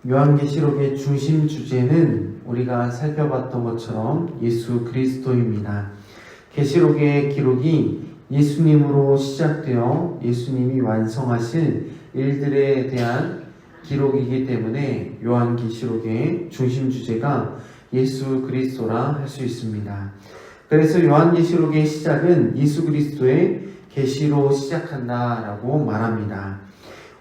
요한계시록의 중심 주제는 우리가 살펴봤던 것처럼 예수 그리스도입니다. 계시록의 기록이 예수님으로 시작되어 예수님이 완성하실 일들에 대한 기록이기 때문에 요한계시록의 중심 주제가 예수 그리스도라 할 수 있습니다. 그래서 요한계시록의 시작은 예수 그리스도의 계시로 시작한다라고 말합니다.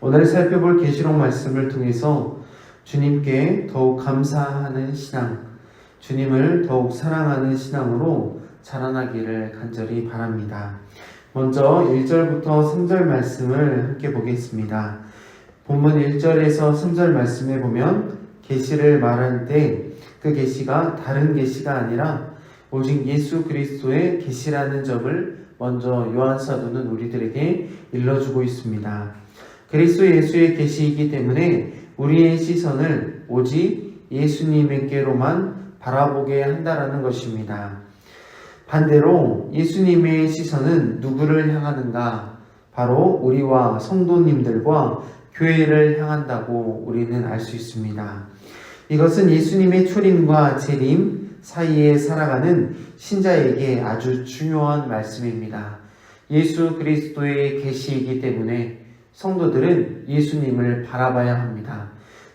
오늘 살펴볼 계시록 말씀을 통해서 주님께 더욱 감사하는 신앙, 주님을 더욱 사랑하는 신앙으로 자라나기를 간절히 바랍니다. 먼저 1절부터 3절 말씀을 함께 보겠습니다. 본문 1절에서 3절 말씀에 보면 계시를 말할 때 그 계시가 다른 계시가 아니라 오직 예수 그리스도의 계시라는 점을 먼저 요한 사도는 우리들에게 일러주고 있습니다. 그리스도 예수의 계시이기 때문에 우리의 시선을 오직 예수님에게로만 바라보게 한다라는 것입니다. 반대로 예수님의 시선은 누구를 향하는가? 바로 우리와 성도님들과 교회를 향한다고 우리는 알 수 있습니다. 이것은 예수님의 초림과 재림 사이에 살아가는 신자에게 아주 중요한 말씀입니다. 예수 그리스도의 계시이기 때문에 성도들은 예수님을 바라봐야 합니다.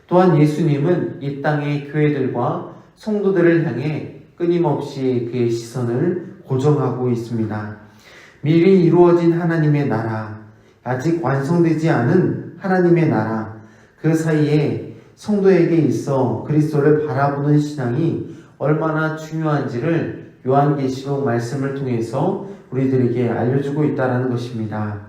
또한 예수님은 이 땅의 교회들과 성도들을 향해 끊임없이 그의 시선을 고정하고 있습니다. 미리 이루어진 하나님의 나라, 아직 완성되지 않은 하나님의 나라, 그 사이에 성도에게 있어 그리스도를 바라보는 신앙이 얼마나 중요한지를 요한계시록 말씀을 통해서 우리들에게 알려주고 있다는 것입니다.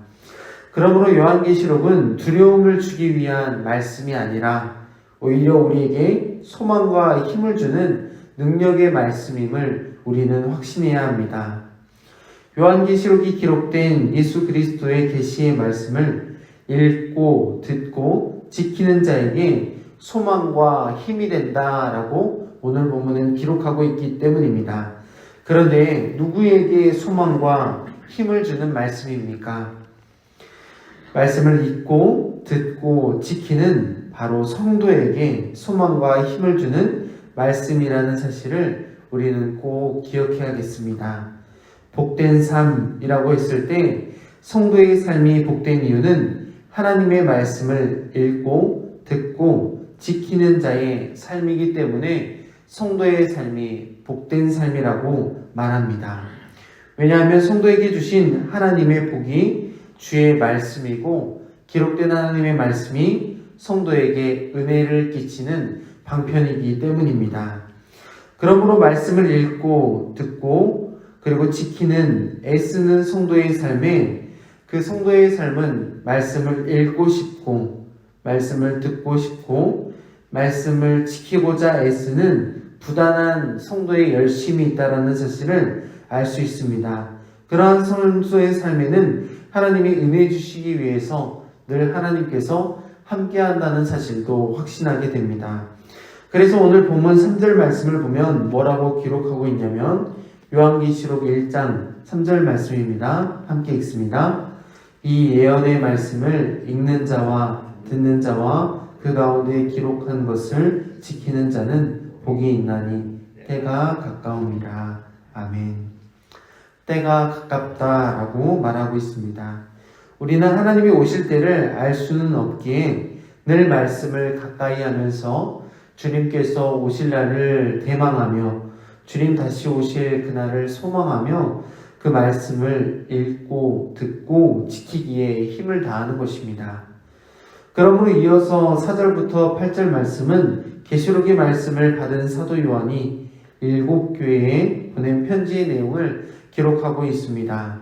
그러므로 요한계시록은 두려움을 주기 위한 말씀이 아니라 오히려 우리에게 소망과 힘을 주는 능력의 말씀임을 우리는 확신해야 합니다. 요한계시록이 기록된 예수 그리스도의 계시의 말씀을 읽고 듣고 지키는 자에게 소망과 힘이 된다라고 오늘 본문은 기록하고 있기 때문입니다. 그런데 누구에게 소망과 힘을 주는 말씀입니까? 말씀을 읽고 듣고 지키는 바로 성도에게 소망과 힘을 주는 말씀이라는 사실을 우리는 꼭 기억해야겠습니다. 복된 삶이라고 했을 때 성도의 삶이 복된 이유는 하나님의 말씀을 읽고 듣고 지키는 자의 삶이기 때문에 성도의 삶이 복된 삶이라고 말합니다. 왜냐하면 성도에게 주신 하나님의 복이 주의 말씀이고 기록된 하나님의 말씀이 성도에게 은혜를 끼치는 방편이기 때문입니다. 그러므로 말씀을 읽고 듣고 그리고 지키는 애쓰는 성도의 삶에 그 성도의 삶은 말씀을 읽고 싶고 말씀을 듣고 싶고 말씀을 지키고자 애쓰는 부단한 성도의 열심이 있다는 사실을 알 수 있습니다. 그러한 성도의 삶에는 하나님이 은혜 주시기 위해서 늘 하나님께서 함께한다는 사실도 확신하게 됩니다. 그래서 오늘 본문 3절 말씀을 보면 뭐라고 기록하고 있냐면 요한계시록 1장 3절 말씀입니다. 함께 읽습니다. 이 예언의 말씀을 읽는 자와 듣는 자와 그 가운데 기록한 것을 지키는 자는 복이 있나니 때가 가까움이라. 아멘. 때가 가깝다라고 말하고 있습니다. 우리는 하나님이 오실 때를 알 수는 없기에 늘 말씀을 가까이 하면서 주님께서 오실 날을 대망하며 주님 다시 오실 그날을 소망하며 그 말씀을 읽고 듣고 지키기에 힘을 다하는 것입니다. 그러므로 이어서 4절부터 8절 말씀은 계시록의 말씀을 받은 사도 요한이 7교회에 보낸 편지의 내용을 기록하고 있습니다.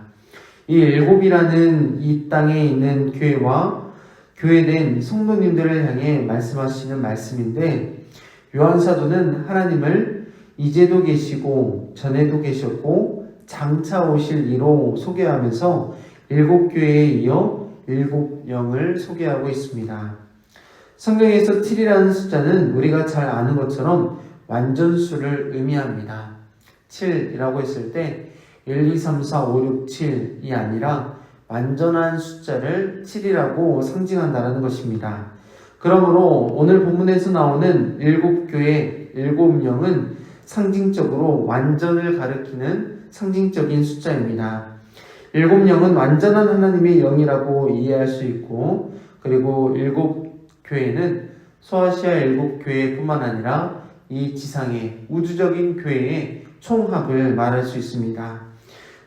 이 7이라는 이 땅에 있는 교회와 교회된 성도님들을 향해 말씀하시는 말씀인데 요한 사도는 하나님을 이제도 계시고 전에도 계셨고 장차 오실 이로 소개하면서 7교회에 이어 7영을 소개하고 있습니다. 성경에서 7이라는 숫자는 우리가 잘 아는 것처럼 완전수를 의미합니다. 7이라고 했을 때 1, 2, 3, 4, 5, 6, 7이 아니라 완전한 숫자를 7이라고 상징한다는 것입니다. 그러므로 오늘 본문에서 나오는 7교회 7명은 상징적으로 완전을 가리키는 상징적인 숫자입니다. 7영은 완전한 하나님의 영이라고 이해할 수 있고, 그리고 7교회는 소아시아 7교회뿐만 아니라 이 지상의 우주적인 교회의 총합을 말할 수 있습니다.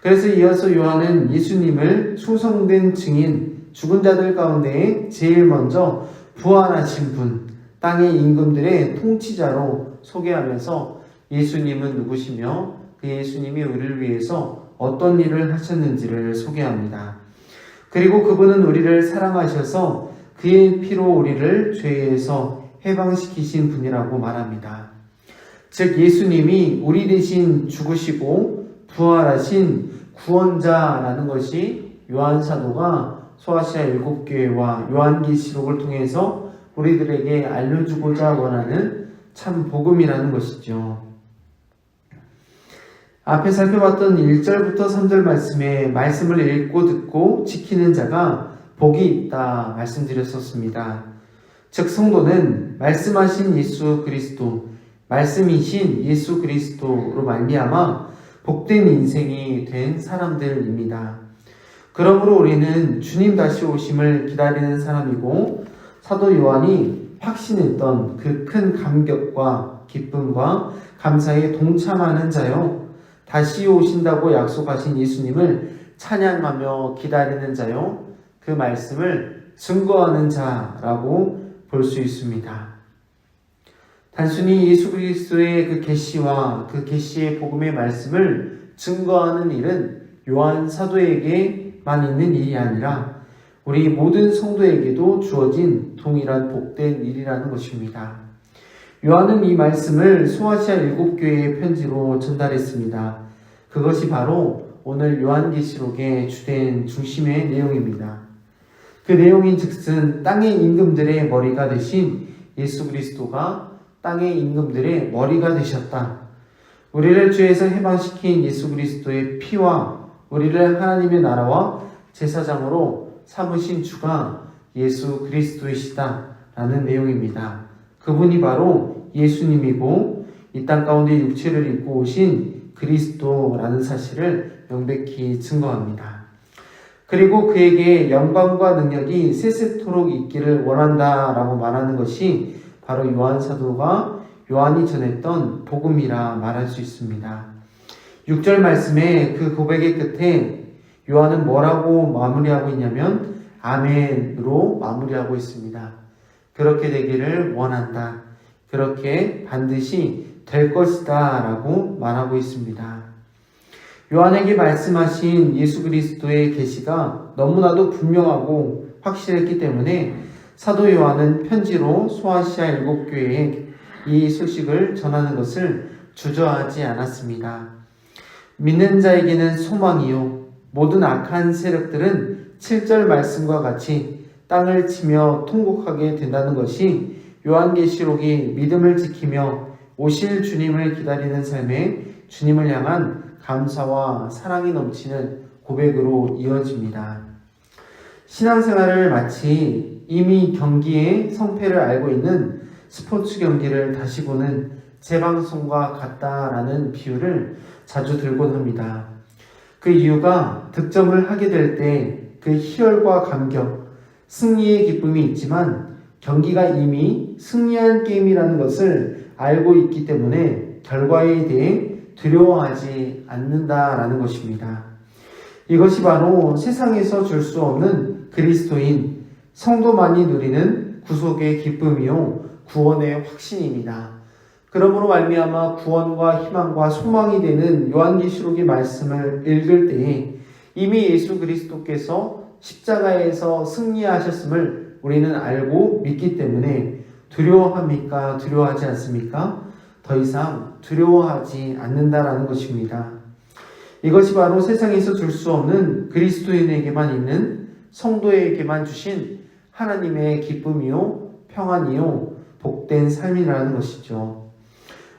그래서 이어서 요한은 예수님을 충성된 증인, 죽은 자들 가운데 제일 먼저 부활하신 분, 땅의 임금들의 통치자로 소개하면서 예수님은 누구시며 그 예수님이 우리를 위해서 어떤 일을 하셨는지를 소개합니다. 그리고 그분은 우리를 사랑하셔서 그의 피로 우리를 죄에서 해방시키신 분이라고 말합니다. 즉 예수님이 우리 대신 죽으시고 부활하신 구원자라는 것이 요한 사도가 소아시아 7교회와 요한계시록을 통해서 우리들에게 알려주고자 원하는 참 복음이라는 것이죠. 앞에 살펴봤던 1절부터 3절 말씀에 말씀을 읽고 듣고 지키는 자가 복이 있다 말씀드렸었습니다. 즉 성도는 말씀하신 예수 그리스도, 말씀이신 예수 그리스도로 말미암아 복된 인생이 된 사람들입니다. 그러므로 우리는 주님 다시 오심을 기다리는 사람이고, 사도 요한이 확신했던 그 큰 감격과 기쁨과 감사에 동참하는 자요, 다시 오신다고 약속하신 예수님을 찬양하며 기다리는 자요, 그 말씀을 증거하는 자라고 볼 수 있습니다. 단순히 예수 그리스도의 그 계시와 그 계시의 복음의 말씀을 증거하는 일은 요한 사도에게만 있는 일이 아니라 우리 모든 성도에게도 주어진 동일한 복된 일이라는 것입니다. 요한은 이 말씀을 소아시아 7교회의 편지로 전달했습니다. 그것이 바로 오늘 요한계시록의 주된 중심의 내용입니다. 그 내용인 즉슨 땅의 임금들의 머리가 되신 예수 그리스도가 땅의 임금들의 머리가 되셨다. 우리를 죄에서 해방시킨 예수 그리스도의 피와 우리를 하나님의 나라와 제사장으로 삼으신 주가 예수 그리스도이시다 라는 내용입니다. 그분이 바로 예수님이고 이 땅 가운데 육체를 입고 오신 그리스도라는 사실을 명백히 증거합니다. 그리고 그에게 영광과 능력이 세세토록 있기를 원한다라고 말하는 것이 바로 요한 사도가 요한이 전했던 복음이라 말할 수 있습니다. 6절 말씀에 그 고백의 끝에 요한은 뭐라고 마무리하고 있냐면 아멘으로 마무리하고 있습니다. 그렇게 되기를 원한다. 그렇게 반드시 될 것이다 라고 말하고 있습니다. 요한에게 말씀하신 예수 그리스도의 계시가 너무나도 분명하고 확실했기 때문에 사도 요한은 편지로 소아시아 7교회에 이 소식을 전하는 것을 주저하지 않았습니다. 믿는 자에게는 소망이요, 모든 악한 세력들은 7절 말씀과 같이 땅을 치며 통곡하게 된다는 것이 요한계시록이 믿음을 지키며 오실 주님을 기다리는 삶에 주님을 향한 감사와 사랑이 넘치는 고백으로 이어집니다. 신앙생활을 마치 이미 경기의 성패를 알고 있는 스포츠 경기를 다시 보는 재방송과 같다라는 비유를 자주 들곤 합니다. 그 이유가 득점을 하게 될 때 그 희열과 감격, 승리의 기쁨이 있지만 경기가 이미 승리한 게임이라는 것을 알고 있기 때문에 결과에 대해 두려워하지 않는다라는 것입니다. 이것이 바로 세상에서 줄 수 없는 그리스도인 성도만이 누리는 구속의 기쁨이요 구원의 확신입니다. 그러므로 말미암아 구원과 희망과 소망이 되는 요한계시록의 말씀을 읽을 때에 이미 예수 그리스도께서 십자가에서 승리하셨음을 우리는 알고 믿기 때문에 두려워합니까? 두려워하지 않습니까? 더 이상 두려워하지 않는다라는 것입니다. 이것이 바로 세상에서 줄 수 없는 그리스도인에게만 있는 성도에게만 주신 하나님의 기쁨이요 평안이요 복된 삶이라는 것이죠.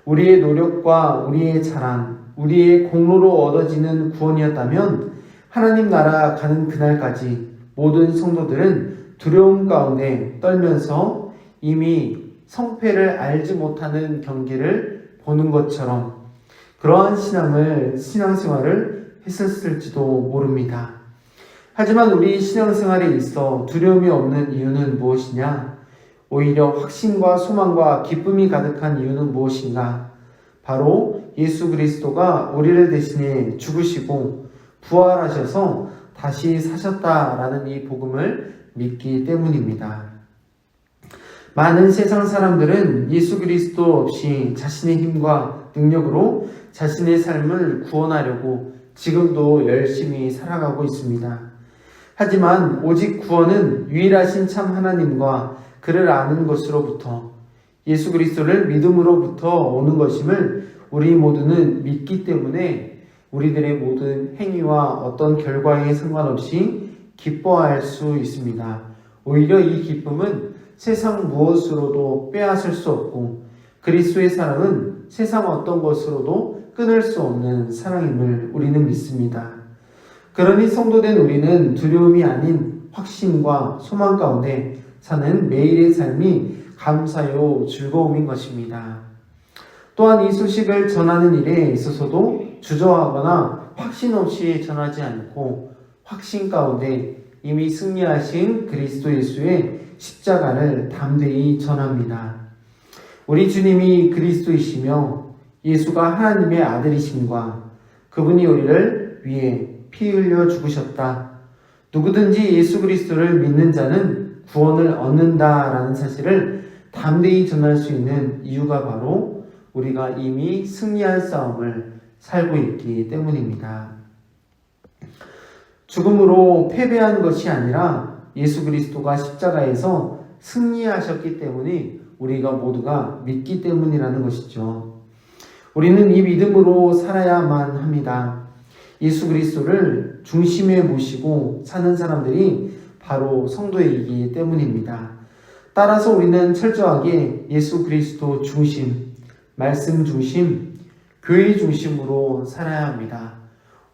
우리의 노력과 우리의 자랑, 우리의 공로로 얻어지는 구원이었다면 하나님 나라 가는 그날까지 모든 성도들은 두려움 가운데 떨면서 이미 성패를 알지 못하는 경기를 보는 것처럼 그러한 신앙생활을 했었을지도 모릅니다. 하지만 우리 신앙생활에 있어 두려움이 없는 이유는 무엇이냐? 오히려 확신과 소망과 기쁨이 가득한 이유는 무엇인가? 바로 예수 그리스도가 우리를 대신해 죽으시고 부활하셔서 다시 사셨다라는 이 복음을 믿기 때문입니다. 많은 세상 사람들은 예수 그리스도 없이 자신의 힘과 능력으로 자신의 삶을 구원하려고 지금도 열심히 살아가고 있습니다. 하지만 오직 구원은 유일하신 참 하나님과 그를 아는 것으로부터 예수 그리스도를 믿음으로부터 오는 것임을 우리 모두는 믿기 때문에 우리들의 모든 행위와 어떤 결과에 상관없이 기뻐할 수 있습니다. 오히려 이 기쁨은 세상 무엇으로도 빼앗을 수 없고 그리스도의 사랑은 세상 어떤 것으로도 끊을 수 없는 사랑임을 우리는 믿습니다. 그러니 성도된 우리는 두려움이 아닌 확신과 소망 가운데 사는 매일의 삶이 감사요 즐거움인 것입니다. 또한 이 소식을 전하는 일에 있어서도 주저하거나 확신 없이 전하지 않고 확신 가운데 이미 승리하신 그리스도 예수의 십자가를 담대히 전합니다. 우리 주님이 그리스도이시며 예수가 하나님의 아들이심과 그분이 우리를 위해 피 흘려 죽으셨다. 누구든지 예수 그리스도를 믿는 자는 구원을 얻는다라는 사실을 담대히 전할 수 있는 이유가 바로 우리가 이미 승리한 싸움을 살고 있기 때문입니다. 죽음으로 패배한 것이 아니라 예수 그리스도가 십자가에서 승리하셨기 때문에 우리가 모두가 믿기 때문이라는 것이죠. 우리는 이 믿음으로 살아야만 합니다. 예수 그리스도를 중심에 모시고 사는 사람들이 바로 성도이기 때문입니다. 따라서 우리는 철저하게 예수 그리스도 중심, 말씀 중심, 교회 중심으로 살아야 합니다.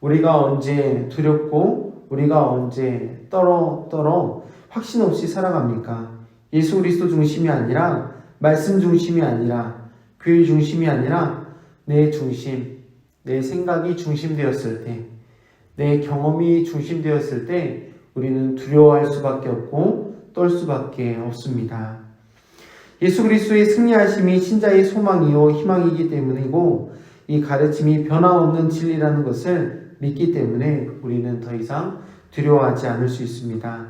우리가 언제 두렵고 우리가 언제 떨어 확신 없이 살아갑니까? 예수 그리스도 중심이 아니라 말씀 중심이 아니라 교회 중심이 아니라 내 중심, 내 생각이 중심되었을 때, 내 경험이 중심되었을 때 우리는 두려워할 수밖에 없고 떨 수밖에 없습니다. 예수 그리스도의 승리하심이 신자의 소망이요 희망이기 때문이고 이 가르침이 변화없는 진리라는 것을 믿기 때문에 우리는 더 이상 두려워하지 않을 수 있습니다.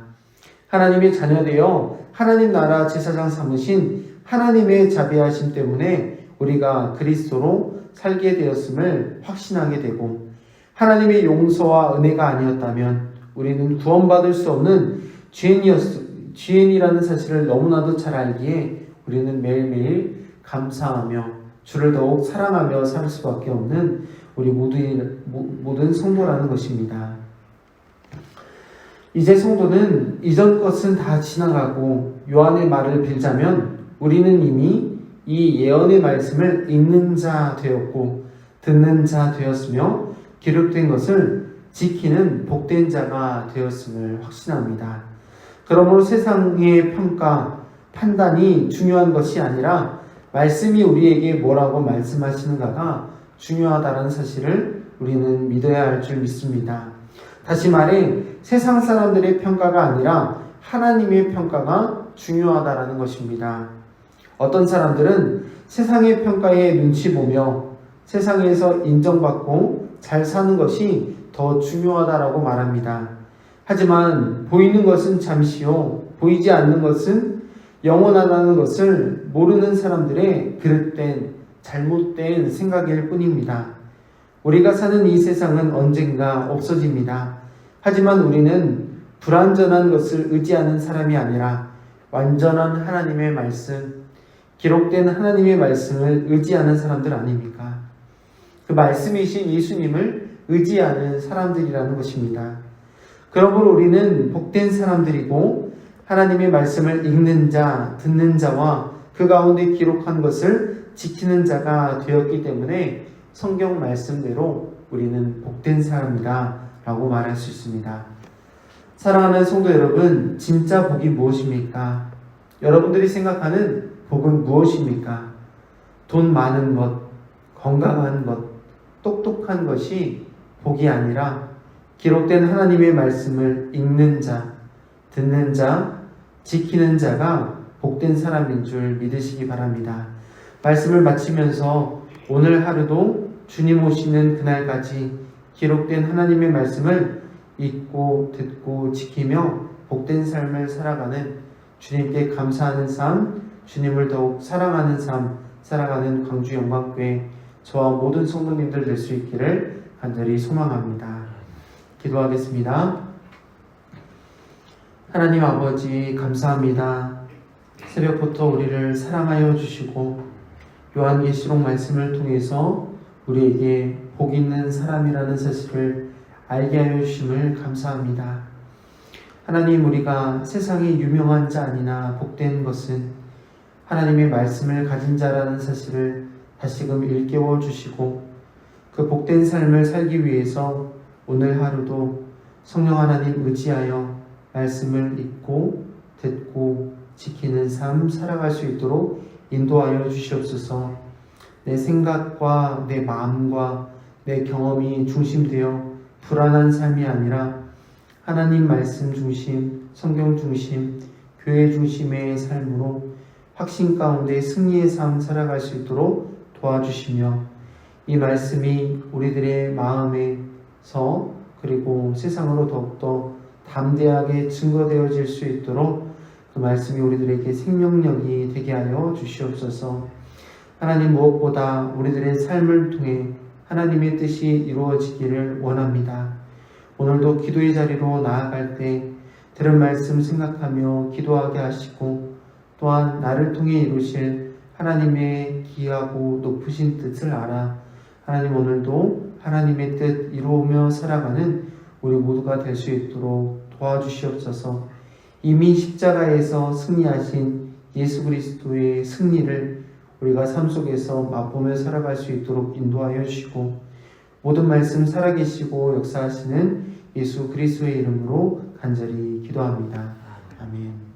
하나님의 자녀되어 하나님 나라 제사장 삼으신 하나님의 자비하심 때문에 우리가 그리스도로 살게 되었음을 확신하게 되고 하나님의 용서와 은혜가 아니었다면 우리는 구원받을 수 없는 죄인이라는 사실을 너무나도 잘 알기에 우리는 매일매일 감사하며 주를 더욱 사랑하며 살 수밖에 없는 우리 모든 성도라는 것입니다. 이제 성도는 이전 것은 다 지나가고 요한의 말을 빌자면 우리는 이미 이 예언의 말씀을 읽는 자 되었고 듣는 자 되었으며 기록된 것을 지키는 복된 자가 되었음을 확신합니다. 그러므로 세상의 평가, 판단이 중요한 것이 아니라 말씀이 우리에게 뭐라고 말씀하시는가가 중요하다는 사실을 우리는 믿어야 할 줄 믿습니다. 다시 말해 세상 사람들의 평가가 아니라 하나님의 평가가 중요하다는 것입니다. 어떤 사람들은 세상의 평가에 눈치 보며 세상에서 인정받고 잘 사는 것이 더 중요하다라고 말합니다. 하지만 보이는 것은 잠시요, 보이지 않는 것은 영원하다는 것을 모르는 사람들의 그릇된 잘못된 생각일 뿐입니다. 우리가 사는 이 세상은 언젠가 없어집니다. 하지만 우리는 불완전한 것을 의지하는 사람이 아니라 완전한 하나님의 말씀, 기록된 하나님의 말씀을 의지하는 사람들 아닙니까? 그 말씀이신 예수님을 의지하는 사람들이라는 것입니다. 그러므로 우리는 복된 사람들이고 하나님의 말씀을 읽는 자, 듣는 자와 그 가운데 기록한 것을 지키는 자가 되었기 때문에 성경 말씀대로 우리는 복된 사람이다 라고 말할 수 있습니다. 사랑하는 성도 여러분, 진짜 복이 무엇입니까? 여러분들이 생각하는 복은 무엇입니까? 돈 많은 것, 건강한 것, 똑똑한 것이 복이 아니라 기록된 하나님의 말씀을 읽는 자, 듣는 자, 지키는 자가 복된 사람인 줄 믿으시기 바랍니다. 말씀을 마치면서 오늘 하루도 주님 오시는 그날까지 기록된 하나님의 말씀을 읽고 듣고 지키며 복된 삶을 살아가는 주님께 감사하는 삶, 주님을 더욱 사랑하는 삶, 살아가는 광주 영광교회 저와 모든 성도님들 될 수 있기를 간절히 소망합니다. 기도하겠습니다. 하나님 아버지 감사합니다. 새벽부터 우리를 사랑하여 주시고 요한계시록 말씀을 통해서 우리에게 복 있는 사람이라는 사실을 알게 하여 주심을 감사합니다. 하나님, 우리가 세상에 유명한 자 아니나 복된 것은 하나님의 말씀을 가진 자라는 사실을 다시금 일깨워 주시고 그 복된 삶을 살기 위해서 오늘 하루도 성령 하나님 의지하여 말씀을 읽고 듣고 지키는 삶 살아갈 수 있도록 인도하여 주시옵소서. 내 생각과 내 마음과 내 경험이 중심되어 불안한 삶이 아니라 하나님 말씀 중심, 성경 중심, 교회 중심의 삶으로 확신 가운데 승리의 삶 살아갈 수 있도록 도와주시며 이 말씀이 우리들의 마음에서 그리고 세상으로 더욱더 담대하게 증거되어질 수 있도록 그 말씀이 우리들에게 생명력이 되게 하여 주시옵소서. 하나님, 무엇보다 우리들의 삶을 통해 하나님의 뜻이 이루어지기를 원합니다. 오늘도 기도의 자리로 나아갈 때 들은 말씀 생각하며 기도하게 하시고 또한 나를 통해 이루실 하나님의 귀하고 높으신 뜻을 알아 하나님 오늘도 하나님의 뜻 이루며 살아가는 우리 모두가 될 수 있도록 도와주시옵소서. 이미 십자가에서 승리하신 예수 그리스도의 승리를 우리가 삶 속에서 맛보며 살아갈 수 있도록 인도하여 주시고 모든 말씀 살아계시고 역사하시는 예수 그리스도의 이름으로 간절히 기도합니다. 아멘.